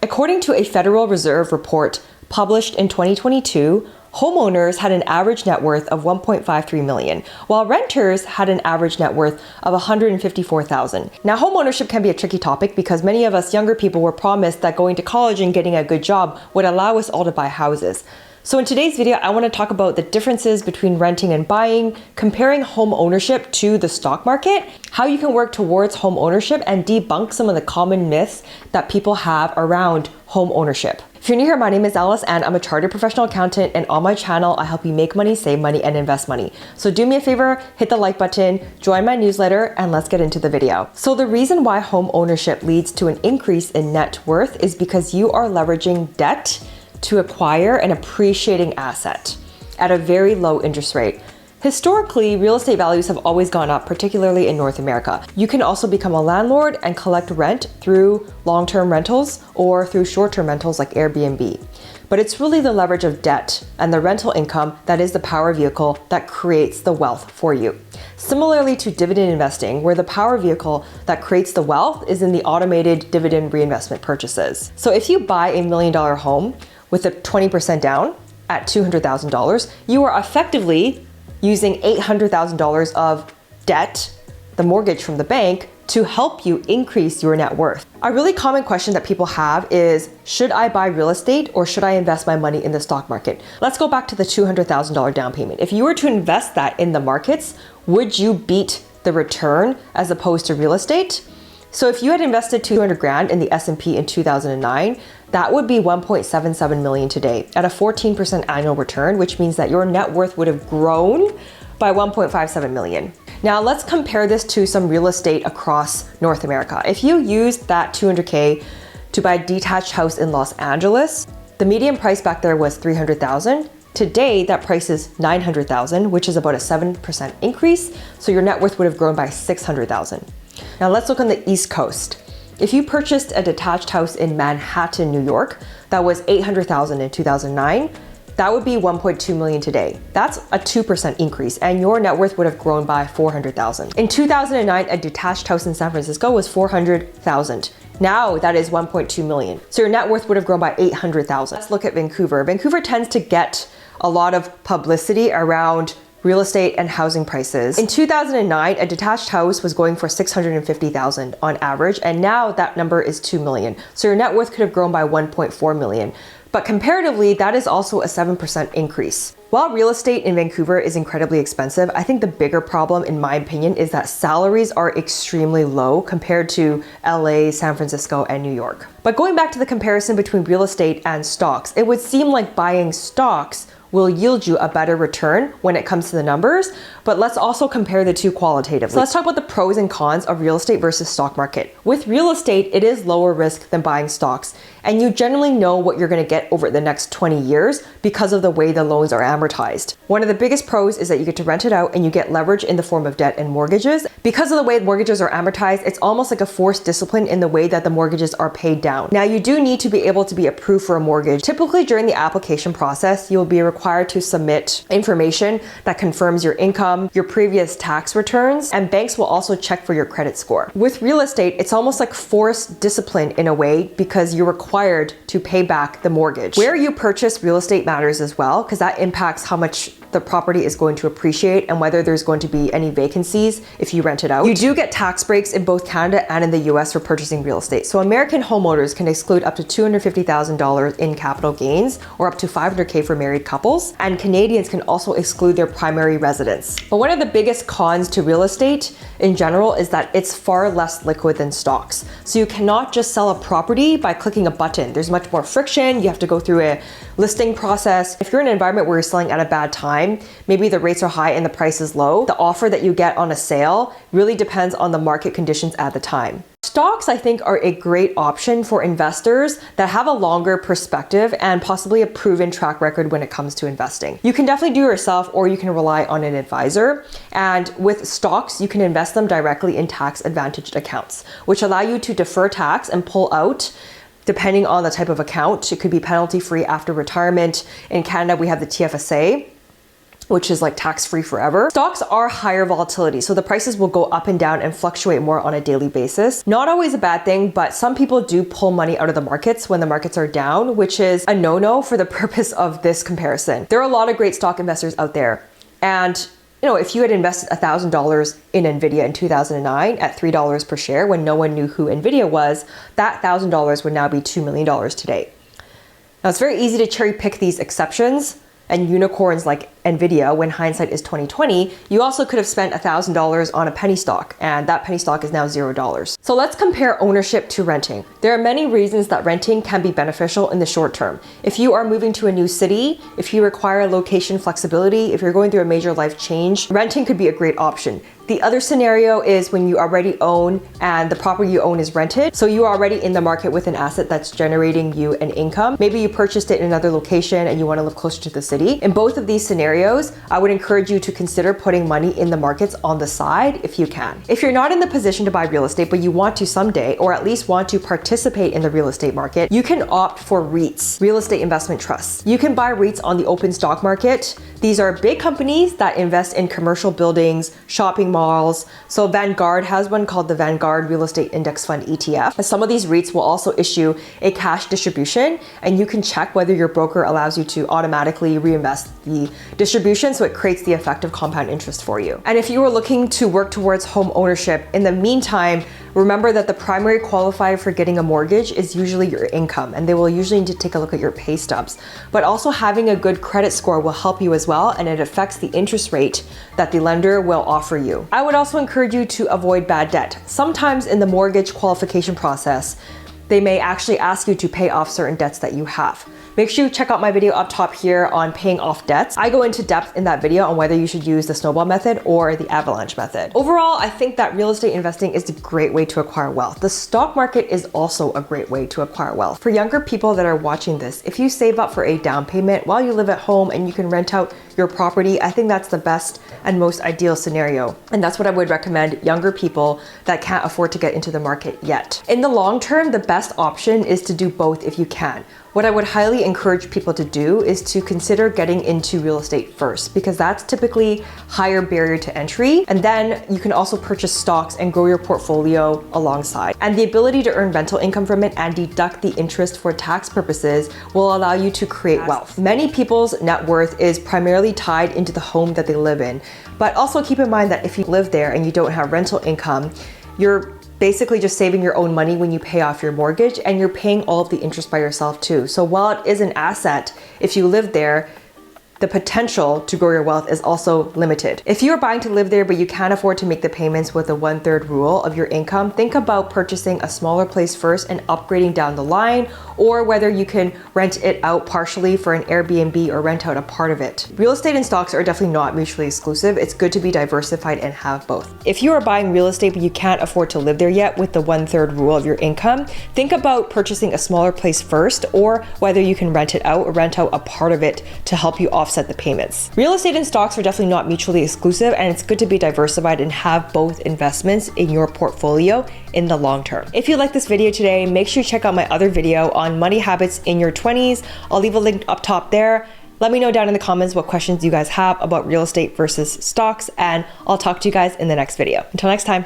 According to a Federal Reserve report published in 2022, homeowners had an average net worth of $1.53 million, while renters had an average net worth of $154,000. Now, homeownership can be a tricky topic because many of us younger people were promised that going to college and getting a good job would allow us all to buy houses. So in today's video, I want to talk about the differences between renting and buying, comparing home ownership to the stock market, how you can work towards home ownership, and debunk some of the common myths that people have around home ownership. If you're new here, my name is Alice and I'm a chartered professional accountant, and on my channel, I help you make money, save money, and invest money. So do me a favor, hit the like button, join my newsletter, and let's get into the video. So the reason why home ownership leads to an increase in net worth is because you are leveraging debt to acquire an appreciating asset at a very low interest rate. Historically, real estate values have always gone up, particularly in North America. You can also become a landlord and collect rent through long-term rentals or through short-term rentals like Airbnb. But it's really the leverage of debt and the rental income that is the power vehicle that creates the wealth for you. Similarly to dividend investing, where the power vehicle that creates the wealth is in the automated dividend reinvestment purchases. So if you buy a $1 million home with a 20% down at $200,000, you are effectively using $800,000 of debt, the mortgage from the bank, to help you increase your net worth. A really common question that people have is, should I buy real estate or should I invest my money in the stock market? Let's go back to the $200,000 down payment. If you were to invest that in the markets, would you beat the return as opposed to real estate? So if you had invested 200 grand in the S&P in 2009, that would be 1.77 million today at a 14% annual return, which means that your net worth would have grown by 1.57 million. Now let's compare this to some real estate across North America. If you used that 200K to buy a detached house in Los Angeles, the median price back there was 300,000. Today, that price is 900,000, which is about a 7% increase. So your net worth would have grown by 600,000. Now let's look on the East Coast. If you purchased a detached house in Manhattan, New York, that was 800,000 in 2009, that would be 1.2 million today. That's a 2% increase, and your net worth would have grown by 400,000. In 2009, a detached house in San Francisco was 400,000. Now that is 1.2 million. So your net worth would have grown by 800,000. Let's look at Vancouver. Vancouver tends to get a lot of publicity around real estate and housing prices. In 2009, a detached house was going for 650,000 on average, and now that number is 2 million. So your net worth could have grown by 1.4 million. But comparatively, that is also a 7% increase. While real estate in Vancouver is incredibly expensive, I think the bigger problem, in my opinion, is that salaries are extremely low compared to LA, San Francisco, and New York. But going back to the comparison between real estate and stocks, it would seem like buying stocks will yield you a better return when it comes to the numbers, but let's also compare the two qualitatively. So let's talk about the pros and cons of real estate versus stock market. With real estate, it is lower risk than buying stocks, and you generally know what you're gonna get over the next 20 years because of the way the loans are amortized. One of the biggest pros is that you get to rent it out and you get leverage in the form of debt and mortgages. Because of the way mortgages are amortized, it's almost like a forced discipline in the way that the mortgages are paid down. Now, you do need to be able to be approved for a mortgage. Typically during the application process, you'll be required to submit information that confirms your income, your previous tax returns, and banks will also check for your credit score. With real estate, it's almost like forced discipline in a way because you're required to pay back the mortgage. Where you purchase real estate matters as well, because that impacts how much the property is going to appreciate and whether there's going to be any vacancies if you rent it out. You do get tax breaks in both Canada and in the US for purchasing real estate. So American homeowners can exclude up to $250,000 in capital gains or up to $500K for married couples. And Canadians can also exclude their primary residence. But one of the biggest cons to real estate in general is that it's far less liquid than stocks. So you cannot just sell a property by clicking a button. There's much more friction. You have to go through a listing process. If you're in an environment where you're selling at a bad time, maybe the rates are high and the price is low, the offer that you get on a sale really depends on the market conditions at the time. Stocks, I think, are a great option for investors that have a longer perspective and possibly a proven track record when it comes to investing. You can definitely do it yourself, or you can rely on an advisor. And with stocks, you can invest them directly in tax advantaged accounts, which allow you to defer tax and pull out depending on the type of account. It could be penalty free after retirement. In Canada, we have the TFSA. which is like tax-free forever. Stocks are higher volatility, so the prices will go up and down and fluctuate more on a daily basis. Not always a bad thing, but some people do pull money out of the markets when the markets are down, which is a no-no for the purpose of this comparison. There are a lot of great stock investors out there, and if you had invested $1,000 in Nvidia in 2009 at $3 per share when no one knew who Nvidia was, that $1,000 would now be $2 million today. Now, it's very easy to cherry pick these exceptions and unicorns like Nvidia when hindsight is 2020. You also could have spent $1,000 on a penny stock, and that penny stock is now $0. So let's compare ownership to renting. There are many reasons that renting can be beneficial in the short term. If you are moving to a new city, if you require location flexibility, if you're going through a major life change, renting could be a great option. The other scenario is when you already own and the property you own is rented. So you are already in the market with an asset that's generating you an income. Maybe you purchased it in another location and you want to live closer to the city. In both of these scenarios, I would encourage you to consider putting money in the markets on the side if you can. If you're not in the position to buy real estate, but you want to someday, or at least want to participate in the real estate market, you can opt for REITs, real estate investment trusts. You can buy REITs on the open stock market. These are big companies that invest in commercial buildings, shopping malls. So Vanguard has one called the Vanguard Real Estate Index Fund ETF. And some of these REITs will also issue a cash distribution, and you can check whether your broker allows you to automatically reinvest the distribution, so it creates the effective compound interest for you. And if you are looking to work towards home ownership, in the meantime, remember that the primary qualifier for getting a mortgage is usually your income, and they will usually need to take a look at your pay stubs. But also having a good credit score will help you as well, and it affects the interest rate that the lender will offer you. I would also encourage you to avoid bad debt. Sometimes in the mortgage qualification process, they may actually ask you to pay off certain debts that you have. Make sure you check out my video up top here on paying off debts. I go into depth in that video on whether you should use the snowball method or the avalanche method. Overall, I think that real estate investing is a great way to acquire wealth. The stock market is also a great way to acquire wealth. For younger people that are watching this, if you save up for a down payment while you live at home and you can rent out your property, I think that's the best and most ideal scenario. And that's what I would recommend younger people that can't afford to get into the market yet. In the long term, the best option is to do both if you can. What I would highly encourage people to do is to consider getting into real estate first, because that's typically higher barrier to entry. And then you can also purchase stocks and grow your portfolio alongside. And the ability to earn rental income from it and deduct the interest for tax purposes will allow you to create wealth. Many people's net worth is primarily tied into the home that they live in. But also keep in mind that if you live there and you don't have rental income, you're basically just saving your own money when you pay off your mortgage, and you're paying all of the interest by yourself too. So while it is an asset, if you live there, the potential to grow your wealth is also limited. If you are buying to live there but you can't afford to make the payments with the 1/3 rule of your income, think about purchasing a smaller place first and upgrading down the line, or whether you can rent it out partially for an Airbnb or rent out a part of it. Real estate and stocks are definitely not mutually exclusive. It's good to be diversified and have both. If you are buying real estate but you can't afford to live there yet with the 1/3 rule of your income, think about purchasing a smaller place first, or whether you can rent it out or rent out a part of it to help you offset the payments. Real estate and stocks are definitely not mutually exclusive, and it's good to be diversified and have both investments in your portfolio in the long term. If you like this video today, make sure you check out my other video on money habits in your 20s. I'll leave a link up top there. Let me know down in the comments what questions you guys have about real estate versus stocks, and I'll talk to you guys in the next video. Until next time.